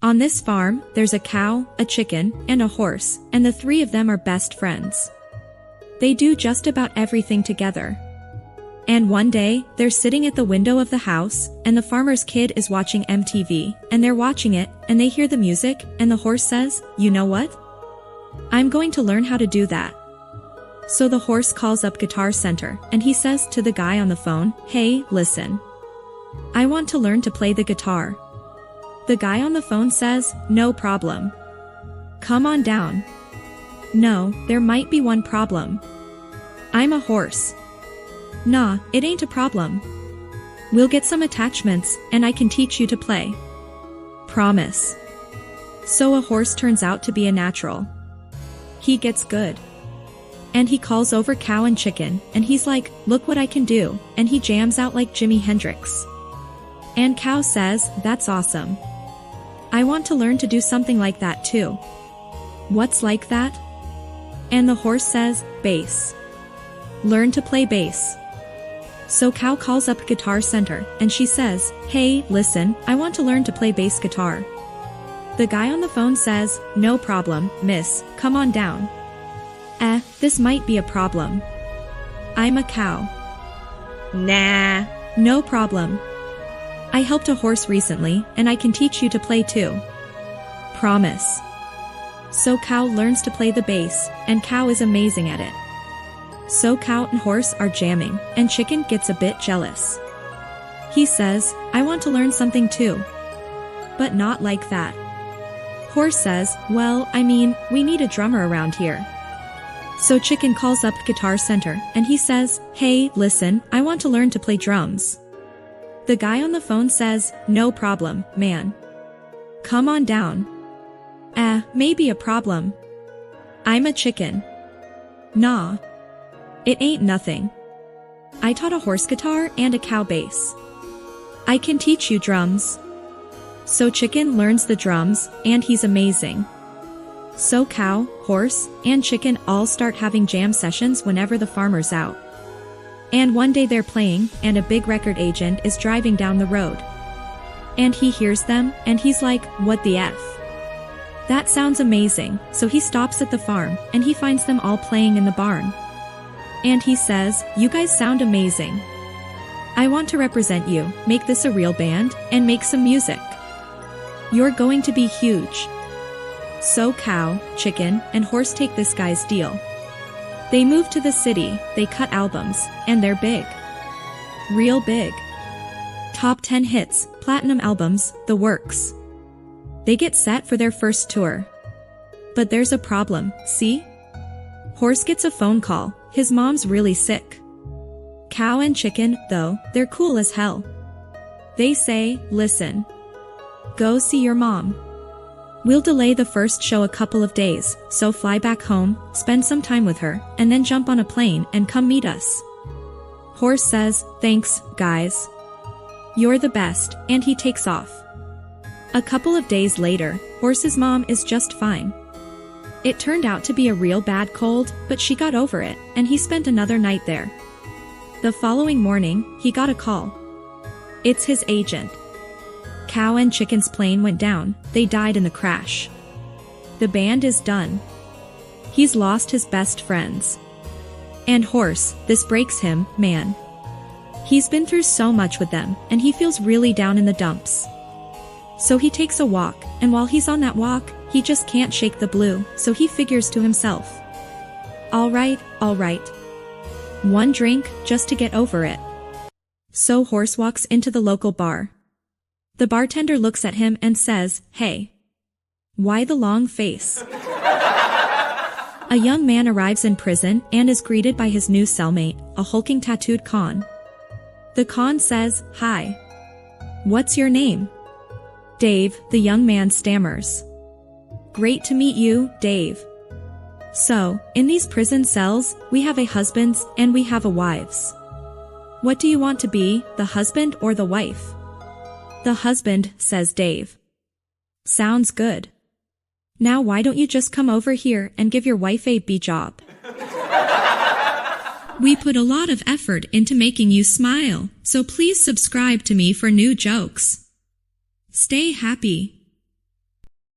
On this farm, there's a cow, a chicken, and a horse, and the three of them are best friends. They do just about everything together. And one day, they're sitting at the window of the house, and the farmer's kid is watching MTV, and they're watching it, and they hear the music, and the horse says, "You know what? I'm going to learn how to do that." So the horse calls up Guitar Center, and he says to the guy on the phone, "Hey, listen. I want to learn to play the guitar." The guy on the phone says, "No problem. Come on down." "No, there might be one problem. I'm a horse." "Nah, it ain't a problem. We'll get some attachments, and I can teach you to play. Promise." So a horse turns out to be a natural. He gets good. And he calls over cow and chicken, and he's like, "Look what I can do," and he jams out like Jimi Hendrix. And cow says, "That's awesome. I want to learn to do something like that too." "What's like that?" And the horse says, "Bass. Learn to play bass." So cow calls up Guitar Center, and she says, "Hey, listen, I want to learn to play bass guitar." The guy on the phone says, "No problem, miss, come on down." This might be a problem. I'm a cow." "Nah, no problem. I helped a horse recently, and I can teach you to play too. Promise." So cow learns to play the bass, and cow is amazing at it. So cow and horse are jamming, and chicken gets a bit jealous. He says, "I want to learn something too. But not like that." Horse says, "Well, I mean, we need a drummer around here." So chicken calls up Guitar Center, and he says, "Hey, listen, I want to learn to play drums." The guy on the phone says, "No problem, man. Come on down." Maybe a problem. I'm a chicken." "Nah. It ain't nothing. I taught a horse guitar and a cow bass. I can teach you drums." So chicken learns the drums, and he's amazing. So cow, horse, and chicken all start having jam sessions whenever the farmer's out. And one day they're playing, and a big record agent is driving down the road. And he hears them, and he's like, "What the F? That sounds amazing." So he stops at the farm, and he finds them all playing in the barn. And he says, "You guys sound amazing. I want to represent you, make this a real band, and make some music. You're going to be huge." So cow, chicken, and horse take this guy's deal. They move to the city, they cut albums, and they're big. Real big. Top 10 hits, platinum albums, the works. They get set for their first tour. But there's a problem, see? Horse gets a phone call, his mom's really sick. Cow and chicken, though, they're cool as hell. They say, "Listen. Go see your mom. We'll delay the first show a couple of days, so fly back home, spend some time with her, and then jump on a plane and come meet us." Horse says, "Thanks, guys. You're the best," and he takes off. A couple of days later, Horse's mom is just fine. It turned out to be a real bad cold, but she got over it, and he spent another night there. The following morning, he got a call. It's his agent. Cow and chicken's plane went down, they died in the crash. The band is done. He's lost his best friends. And horse, this breaks him, man. He's been through so much with them, and he feels really down in the dumps. So he takes a walk, and while he's on that walk, he just can't shake the blue, so he figures to himself, all right. One drink, just to get over it." So horse walks into the local bar. The bartender looks at him and says, "Hey. Why the long face?" A young man arrives in prison and is greeted by his new cellmate, a hulking tattooed con. The con says, "Hi. What's your name?" "Dave," the young man stammers. "Great to meet you, Dave. So, in these prison cells, we have a husbands and we have a wives. What do you want to be, the husband or the wife?" "The husband," says Dave. "Sounds good. Now why don't you just come over here and give your wife a job? We put a lot of effort into making you smile, so please subscribe to me for new jokes. Stay happy."